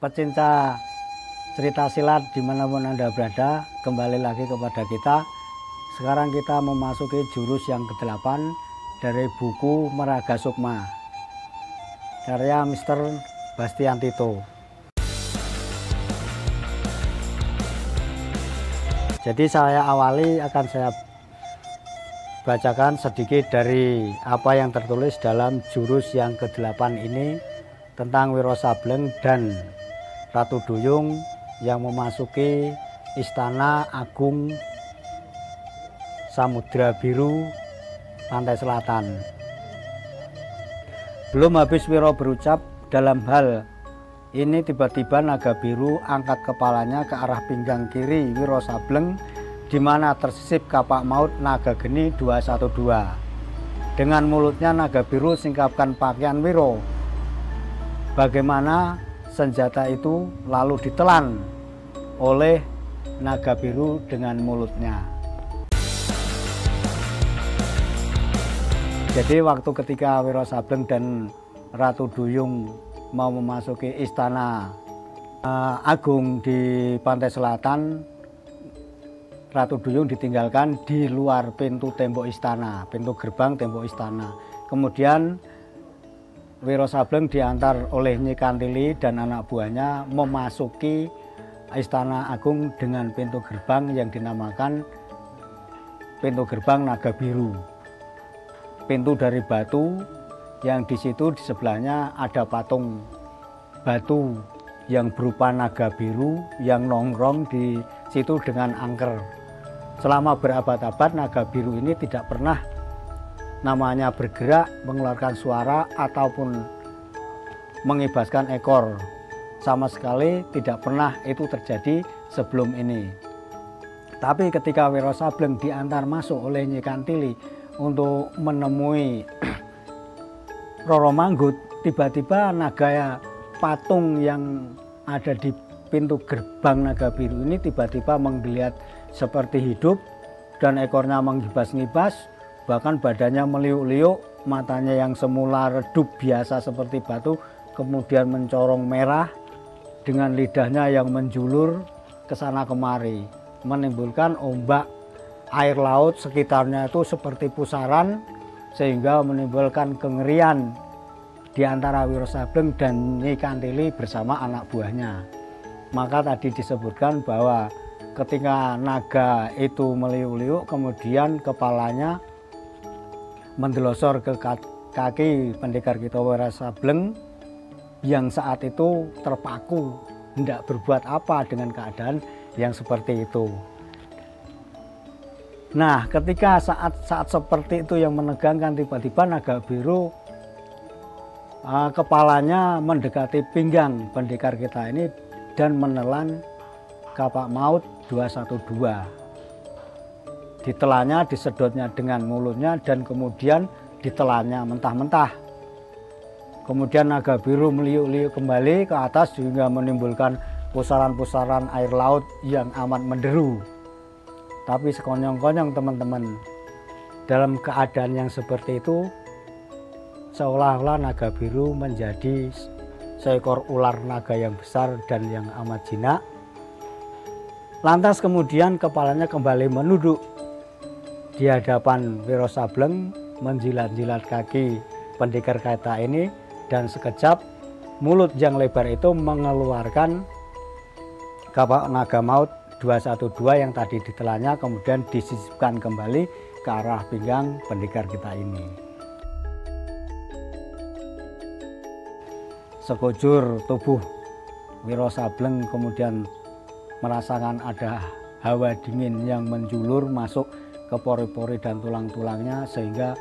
pecinta cerita silat dimanapun Anda berada, kembali lagi kepada kita. Sekarang kita memasuki jurus yang ke-8 dari buku Meraga Sukma karya Mr. Bastian Tito. Jadi saya akan bacakan sedikit dari apa yang tertulis dalam jurus yang ke-8 ini tentang Wiro Sableng dan Ratu Duyung yang memasuki Istana Agung Samudra Biru Pantai Selatan. Belum habis Wiro berucap dalam hal ini, tiba-tiba naga biru angkat kepalanya ke arah pinggang kiri Wiro Sableng, di mana tersisip kapak maut naga geni 212. Dengan mulutnya naga biru singkapkan pakaian Wiro. Bagaimana senjata itu lalu ditelan oleh naga biru dengan mulutnya. Jadi waktu ketika Wiro Sableng dan Ratu Duyung mau memasuki Istana Agung di Pantai Selatan, Ratu Duyung ditinggalkan di luar pintu tembok istana, pintu gerbang tembok istana. Kemudian Wiro Sableng diantar oleh Nyi Kantili dan anak buahnya memasuki Istana Agung dengan pintu gerbang yang dinamakan pintu gerbang naga biru. Pintu dari batu yang di situ di sebelahnya ada patung batu yang berupa naga biru yang nongkrong di situ dengan angker. Selama berabad-abad naga biru ini tidak pernah namanya bergerak, mengeluarkan suara ataupun mengibaskan ekor. Sama sekali tidak pernah itu terjadi sebelum ini. Tapi ketika Wiro Sableng diantar masuk oleh Nyi Kantili untuk menemui Roro Manggut, tiba-tiba naga patung yang ada di pintu gerbang naga biru ini tiba-tiba menggeliat seperti hidup dan ekornya mengibas-ngibas, bahkan badannya meliuk-liuk, matanya yang semula redup biasa seperti batu kemudian mencorong merah dengan lidahnya yang menjulur ke sana kemari, menimbulkan ombak air laut sekitarnya itu seperti pusaran sehingga menimbulkan kengerian di antara Wiro Sableng dan Nyi Kantili bersama anak buahnya. Maka tadi disebutkan bahwa ketika naga itu meliuk-liuk, kemudian kepalanya mendelosor ke kaki pendekar kita Wiro Sableng yang saat itu terpaku, tidak berbuat apa dengan keadaan yang seperti itu. Nah, ketika saat seperti itu yang menegangkan, tiba-tiba naga biru kepalanya mendekati pinggang pendekar kita ini dan menelan kapak maut 212. Ditelannya, disedotnya dengan mulutnya dan kemudian ditelannya mentah-mentah. Kemudian naga biru meliuk-liuk kembali ke atas sehingga menimbulkan pusaran-pusaran air laut yang amat menderu. Tapi sekonyong-konyong teman-teman, dalam keadaan yang seperti itu seolah-olah naga biru menjadi seekor ular naga yang besar dan yang amat jinak. Lantas kemudian kepalanya kembali menunduk di hadapan Wiro Sableng, menjilat-jilat kaki pendekar kita ini, dan sekejap mulut yang lebar itu mengeluarkan kapak naga maut 212 yang tadi ditelannya, kemudian disisipkan kembali ke arah pinggang pendekar kita ini. Sekujur tubuh Wiro Sableng kemudian merasakan ada hawa dingin yang menjulur masuk ke pori-pori dan tulang-tulangnya sehingga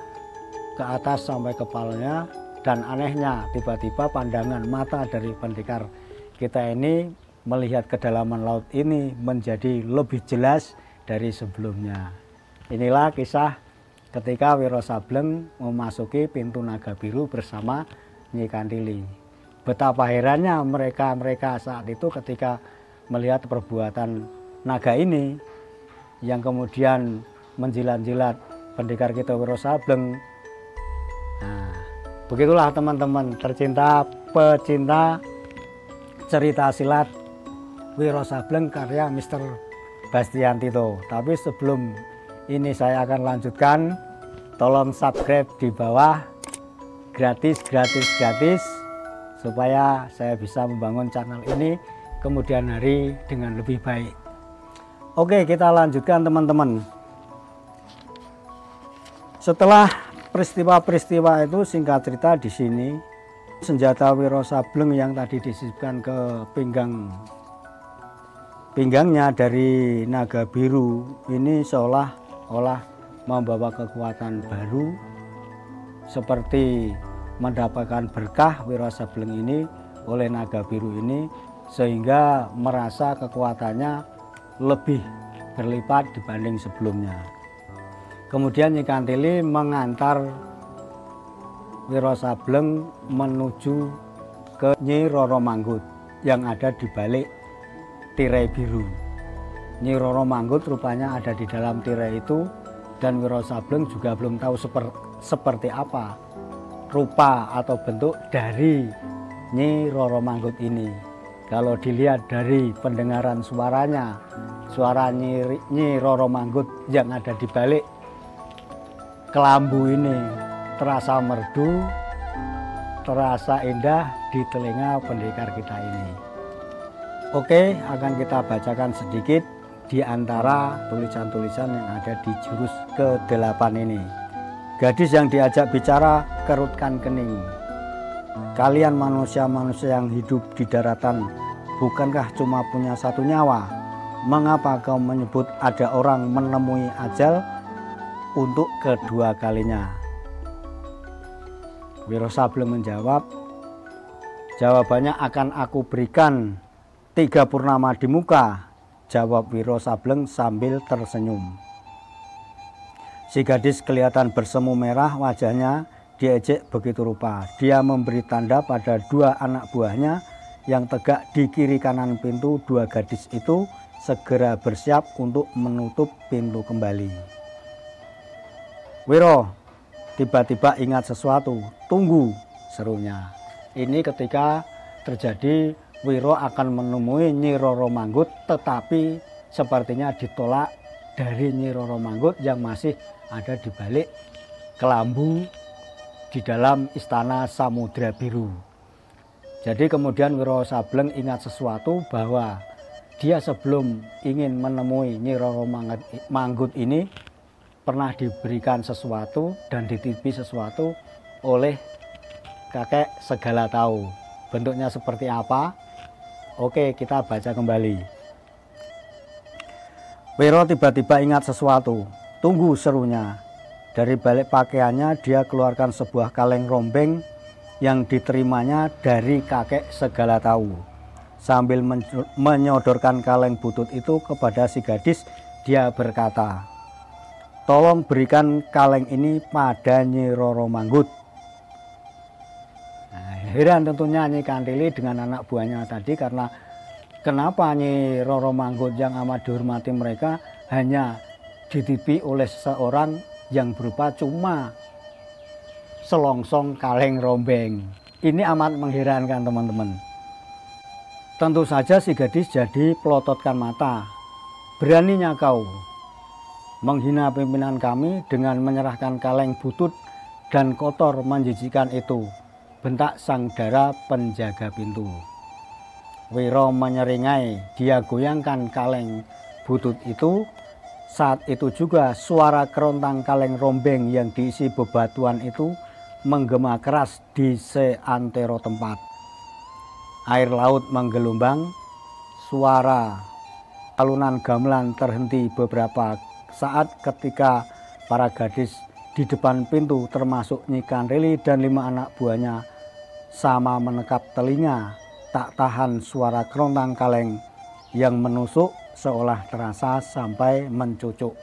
ke atas sampai kepalanya, dan anehnya tiba-tiba pandangan mata dari pendekar kita ini melihat kedalaman laut ini menjadi lebih jelas dari sebelumnya. Inilah kisah ketika Wiro Sableng memasuki pintu naga biru bersama Nyi Kantili. Betapa herannya mereka saat itu ketika melihat perbuatan naga ini yang kemudian menjilat-jilat pendekar kita Wiro Sableng. Nah, begitulah teman-teman tercinta, pecinta cerita silat Wiro Sableng karya Mr. Bastian Tito. Tapi sebelum ini saya akan lanjutkan, tolong subscribe di bawah, gratis supaya saya bisa membangun channel ini kemudian hari dengan lebih baik. Oke, kita lanjutkan teman-teman. Setelah peristiwa-peristiwa itu, singkat cerita di sini senjata Wiro Sableng yang tadi disisipkan ke pinggangnya dari naga biru ini seolah-olah membawa kekuatan baru, seperti mendapatkan berkah Wiro Sableng ini oleh naga biru ini, sehingga merasa kekuatannya lebih berlipat dibanding sebelumnya. Kemudian Nyi Kantili mengantar Wiro Sableng menuju ke Nyi Roro Manggut yang ada di balik tirai biru. Nyi Roro Manggut rupanya ada di dalam tirai itu, dan Wiro Sableng juga belum tahu seperti apa rupa atau bentuk dari Nyi Roro Manggut ini. Kalau dilihat dari pendengaran suaranya, suara Nyi Roro Manggut yang ada di balik kelambu ini terasa merdu, terasa indah di telinga pendekar kita ini. Oke, akan kita bacakan sedikit di antara tulisan-tulisan yang ada di jurus ke-8 ini. Gadis yang diajak bicara kerutkan kening. Kalian manusia-manusia yang hidup di daratan, bukankah cuma punya satu nyawa? Mengapa kau menyebut ada orang menemui ajal untuk kedua kalinya? Wiro Sableng menjawab, jawabannya akan aku berikan 3 purnama di muka, jawab Wiro Sableng sambil tersenyum. Si gadis kelihatan bersemu merah wajahnya, diejek begitu rupa. Dia memberi tanda pada 2 anak buahnya yang tegak di kiri kanan pintu. 2 gadis itu segera bersiap untuk menutup pintu kembali. Wiro tiba-tiba ingat sesuatu. Tunggu, serunya. Ini ketika terjadi Wiro akan menemui Nyi Roro Manggut, tetapi sepertinya ditolak dari Nyi Roro Manggut yang masih ada di balik kelambu di dalam istana Samudra Biru. Jadi kemudian Wiro Sableng ingat sesuatu, bahwa dia sebelum ingin menemui Nyi Roro Manggut ini pernah diberikan sesuatu dan dititipi sesuatu oleh kakek segala tahu. Bentuknya seperti apa? Oke, kita baca kembali. Wiro tiba-tiba ingat sesuatu. Tunggu, serunya. Dari balik pakaiannya dia keluarkan sebuah kaleng rombeng yang diterimanya dari kakek segala tahu. Sambil menyodorkan kaleng butut itu kepada si gadis, dia berkata, tolong berikan kaleng ini pada Nyi Roro Manggut. Nah, heran tentunya Nyi Kantili dengan anak buahnya tadi, karena kenapa Nyi Roro Manggut yang amat dihormati mereka hanya dititipi oleh seseorang yang berupa cuma selongsong kaleng rombeng. Ini amat mengherankan teman-teman. Tentu saja si gadis jadi pelototkan mata. Beraninya kau menghina pimpinan kami dengan menyerahkan kaleng butut dan kotor menjijikan itu, bentak sang dara penjaga pintu. Wiro menyeringai, dia goyangkan kaleng butut itu. Saat itu juga suara kerontang kaleng rombeng yang diisi bebatuan itu menggema keras di seantero tempat. Air laut menggelombang, suara alunan gamelan terhenti beberapa saat ketika para gadis di depan pintu termasuk Nyi Kantili dan 5 anak buahnya sama menekap telinga, tak tahan suara kerontang kaleng yang menusuk seolah terasa sampai mencucuk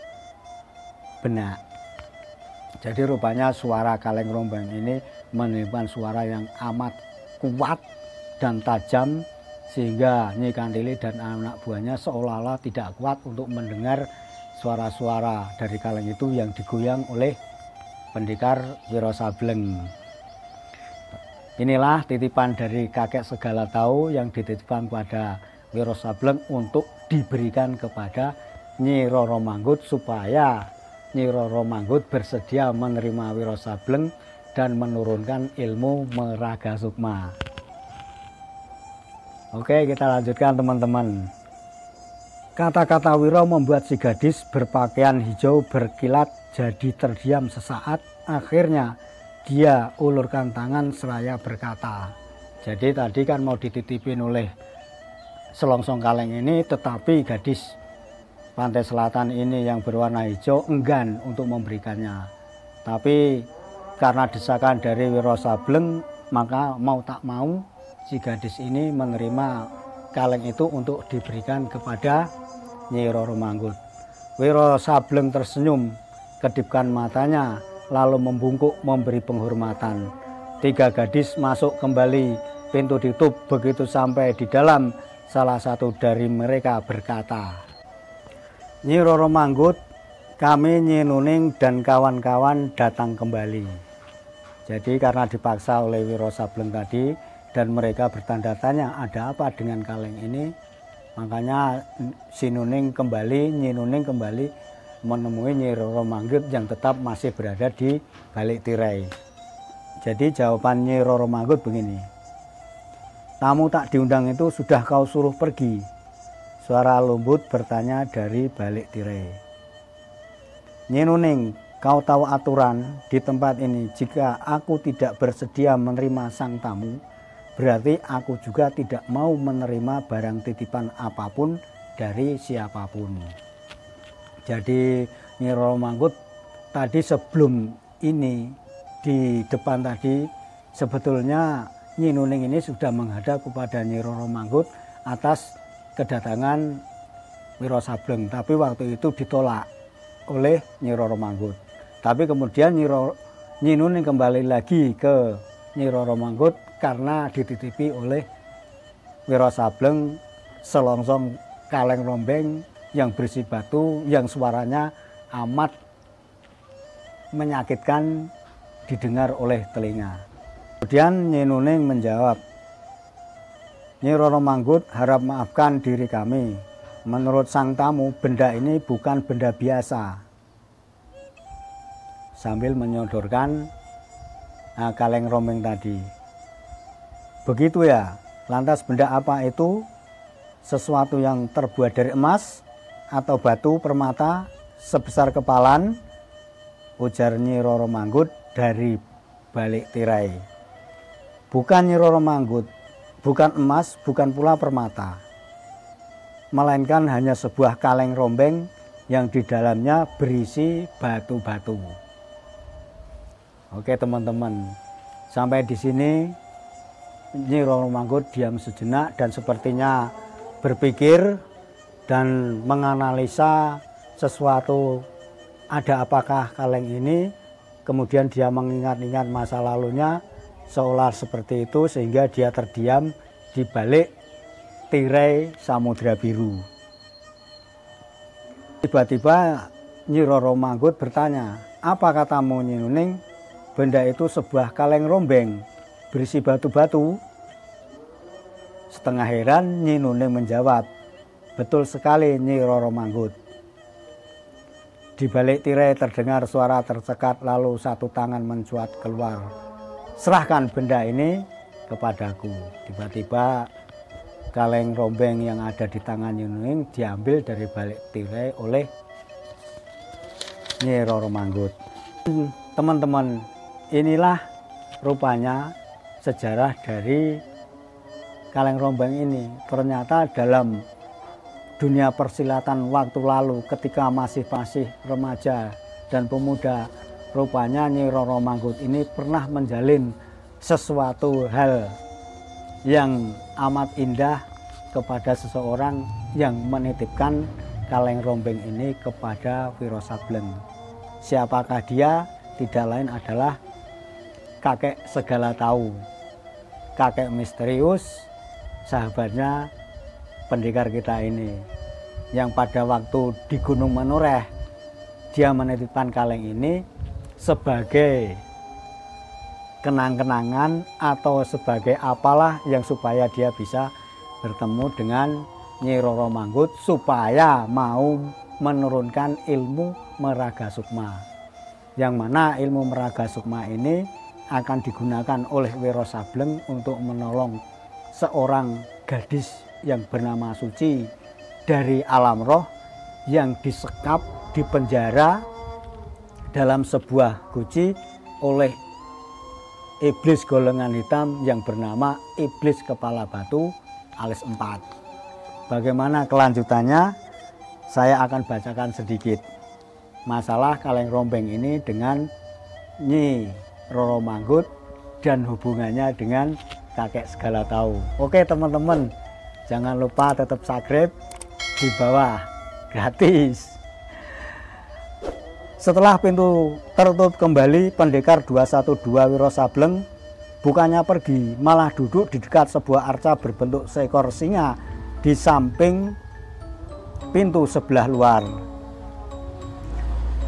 benak. Jadi rupanya suara kaleng rombeng ini menimbulkan suara yang amat kuat dan tajam, sehingga Nyi Kantili dan anak buahnya seolah-olah tidak kuat untuk mendengar suara-suara dari kaleng itu yang digoyang oleh pendekar Wiro Sableng. Inilah titipan dari kakek segala tahu yang dititipkan pada Wiro Sableng untuk diberikan kepada Nyi Roro Manggut, supaya Nyi Roro Manggut bersedia menerima Wiro Sableng dan menurunkan ilmu Meraga Sukma. Oke, kita lanjutkan teman-teman. Kata-kata Wiro membuat si gadis berpakaian hijau berkilat jadi terdiam sesaat. Akhirnya dia ulurkan tangan seraya berkata, jadi tadi kan mau dititipin oleh selongsong kaleng ini, tetapi gadis pantai selatan ini yang berwarna hijau enggan untuk memberikannya. Tapi karena desakan dari Wiro Sableng, maka mau tak mau si gadis ini menerima kaleng itu untuk diberikan kepada Nyi Roro Manggut. Wiro Sableng tersenyum, kedipkan matanya, lalu membungkuk memberi penghormatan. 3 gadis masuk kembali, pintu ditutup. Begitu sampai di dalam, salah satu dari mereka berkata, Nyi Roro Manggut, kami Nyi Nuning dan kawan-kawan datang kembali. Jadi karena dipaksa oleh Wiro Sableng tadi dan mereka bertanda tanya ada apa dengan kaleng ini, makanya si Nuning kembali, Nyi Nuning kembali menemui Nyi Roro Manggut yang tetap masih berada di balik tirai. Jadi jawaban Nyi Roro Manggut begini, tamu tak diundang itu sudah kau suruh pergi. Suara lembut bertanya dari balik tirai. Nyi Nuning, kau tahu aturan di tempat ini, jika aku tidak bersedia menerima sang tamu, berarti aku juga tidak mau menerima barang titipan apapun dari siapapun. Jadi Nyi Roro Manggut tadi sebelum ini di depan tadi sebetulnya Nyi Nuning ini sudah menghadap kepada Nyi Roro Manggut atas kedatangan Wiro Sableng. Tapi waktu itu ditolak oleh Nyi Roro Manggut. Tapi kemudian Nyi Nuning kembali lagi ke Nyi Roro Manggut karena dititipi oleh Wiro Sableng selongsong kaleng rombeng yang berisi batu, yang suaranya amat menyakitkan didengar oleh telinga. Kemudian Nyi Nuning menjawab, Nyi Roro Manggut, harap maafkan diri kami. Menurut sang tamu, benda ini bukan benda biasa. Sambil menyodorkan kaleng rombeng tadi. Begitu ya, lantas benda apa itu? Sesuatu yang terbuat dari emas atau batu permata sebesar kepalan, ujar Nyi Roro Manggut dari balik tirai. Bukan Nyi Roro Manggut, bukan emas, bukan pula permata, melainkan hanya sebuah kaleng rombeng yang di dalamnya berisi batu-batu. Oke teman-teman, sampai di sini Nyi Roro Manggut diam sejenak dan sepertinya berpikir dan menganalisa sesuatu, ada apakah kaleng ini. Kemudian dia mengingat-ingat masa lalunya seolah seperti itu, sehingga dia terdiam di balik tirai Samudra Biru. Tiba-tiba Nyi Roro Manggut bertanya, apa katamu Nyi Nuning? Benda itu sebuah kaleng rombeng berisi batu-batu. Setengah heran Nyi Nuning menjawab, betul sekali Nyi Roro Manggut. Di balik tirai terdengar suara tercekat, lalu satu tangan mencuat keluar. Serahkan benda ini kepadaku. Tiba-tiba kaleng rombeng yang ada di tangan Nyi Nuning diambil dari balik tirai oleh Nyi Roro Manggut. Teman-teman, inilah rupanya sejarah dari kaleng rombeng ini. Ternyata dalam dunia persilatan waktu lalu ketika masih remaja dan pemuda, rupanya Nyi Roro Manggut ini pernah menjalin sesuatu hal yang amat indah kepada seseorang yang menitipkan kaleng rombeng ini kepada Wiro Sableng. Siapakah dia? Tidak lain adalah kakek segala tahu, kakek misterius, sahabatnya pendekar kita ini, yang pada waktu di Gunung Menoreh dia menitipkan kaleng ini sebagai kenang-kenangan atau sebagai apalah yang supaya dia bisa bertemu dengan Nyi Roro Manggut supaya mau menurunkan ilmu Meraga Sukma, yang mana ilmu Meraga Sukma ini akan digunakan oleh Wiro Sableng untuk menolong seorang gadis yang bernama Suci dari alam roh yang disekap di penjara dalam sebuah guci oleh iblis golongan hitam yang bernama Iblis Kepala Batu alias 4. Bagaimana kelanjutannya? Saya akan bacakan sedikit masalah kaleng rombeng ini dengan Nyi Roro Manggut dan hubungannya dengan kakek segala tahu. Oke teman-teman, jangan lupa tetap subscribe di bawah, gratis. Setelah pintu tertutup kembali, pendekar 212 Wiro Sableng bukannya pergi, malah duduk di dekat sebuah arca berbentuk seekor singa di samping pintu sebelah luar.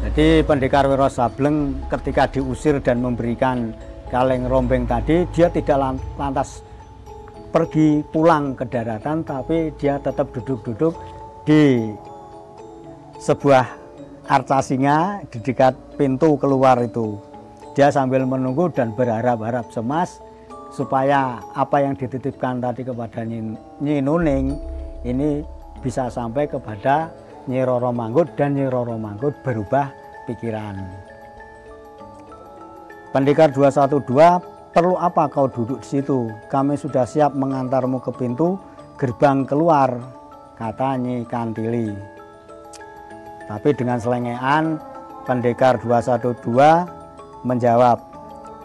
Jadi pendekar Wiro Sableng ketika diusir dan memberikan kaleng rombeng tadi, dia tidak lantas pergi pulang ke daratan, tapi dia tetap duduk-duduk di sebuah arca singa di dekat pintu keluar itu. Dia sambil menunggu dan berharap-harap cemas supaya apa yang dititipkan tadi kepada Nyi Nuning ini bisa sampai kepada Nyi Roro Manggut dan Nyi Roro Manggut berubah pikiran. Pendekar 212, perlu apa kau duduk di situ? Kami sudah siap mengantarmu ke pintu gerbang keluar, kata Nyi Kantili. Tapi dengan selengean, pendekar 212 menjawab,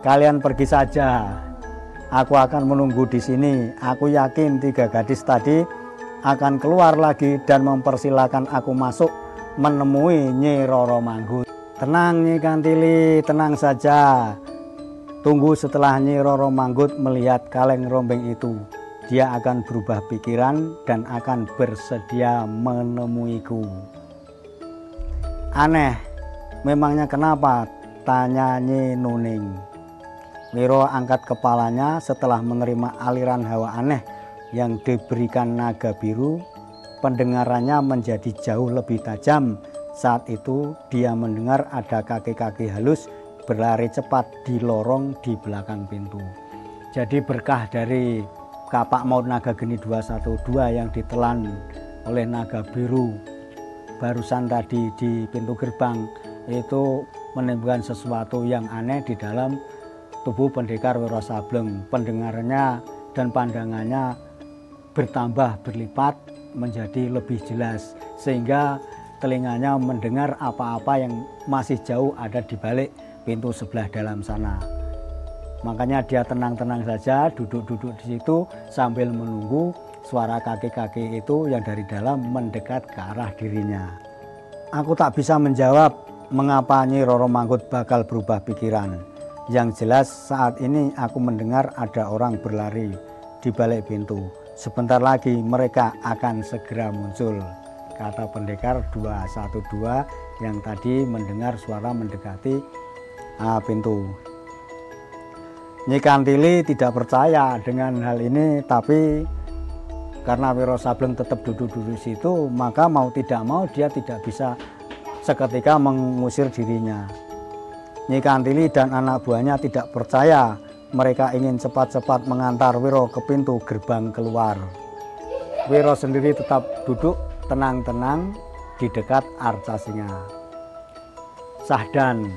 kalian pergi saja. Aku akan menunggu di sini. Aku yakin 3 gadis tadi akan keluar lagi dan mempersilahkan aku masuk menemui Nyi Roro Manggut. Tenang Nyi Kantili, tenang saja. Tunggu setelah Nyi Roro Manggut melihat kaleng rombeng itu. Dia akan berubah pikiran dan akan bersedia menemuiku. Aneh, memangnya kenapa? Tanya Nyi Nuning. Wiro angkat kepalanya setelah menerima aliran hawa aneh yang diberikan naga biru. Pendengarannya menjadi jauh lebih tajam. Saat itu dia mendengar ada kaki-kaki halus berlari cepat di lorong di belakang pintu. Jadi berkah dari kapak maut naga geni 212 yang ditelan oleh naga biru barusan tadi di pintu gerbang itu menimbulkan sesuatu yang aneh di dalam tubuh pendekar Wiro Sableng. Pendengarannya dan pandangannya bertambah berlipat menjadi lebih jelas sehingga telinganya mendengar apa-apa yang masih jauh ada di balik pintu sebelah dalam sana. Makanya dia tenang-tenang saja duduk-duduk di situ sambil menunggu suara kaki-kaki itu yang dari dalam mendekat ke arah dirinya. Aku tak bisa menjawab mengapa Nyi Roro Manggut bakal berubah pikiran. Yang jelas saat ini aku mendengar ada orang berlari di balik pintu. Sebentar lagi mereka akan segera muncul, kata pendekar 212 yang tadi mendengar suara mendekati pintu. Nyi Kantili tidak percaya dengan hal ini, tapi karena Wiro Sableng tetap duduk-duduk di situ, maka mau tidak mau dia tidak bisa seketika mengusir dirinya. Nyi Kantili dan anak buahnya tidak percaya. Mereka ingin cepat-cepat mengantar Wiro ke pintu gerbang keluar. Wiro sendiri tetap duduk tenang-tenang di dekat arca singa. Sahdan,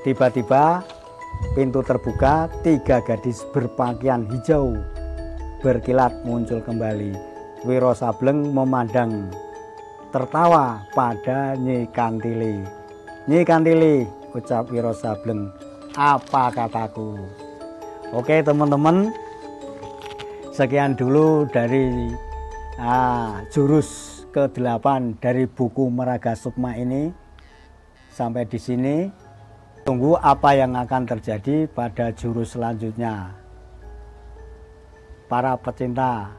tiba-tiba pintu terbuka, 3 gadis berpakaian hijau berkilat muncul kembali. Wiro Sableng memandang tertawa pada Nyi Kantili. Nyi Kantili, ucap Wiro Sableng, apa kataku? Oke teman-teman, sekian dulu dari jurus ke-8 dari buku Meraga Sukma ini. Sampai di sini, tunggu apa yang akan terjadi pada jurus selanjutnya. Para pecinta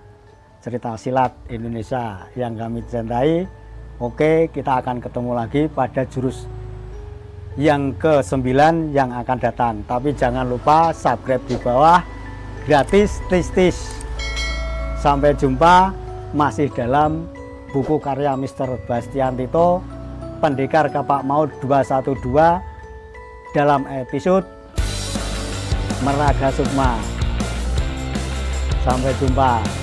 cerita silat Indonesia yang kami cintai, oke, kita akan ketemu lagi pada jurus yang ke-9 yang akan datang. Tapi jangan lupa subscribe di bawah, gratis tis-tis. Sampai jumpa masih dalam buku karya Mr. Bastian Tito, Pendekar Kapak Maut 212, dalam episode Meraga Sukma. Sampai jumpa.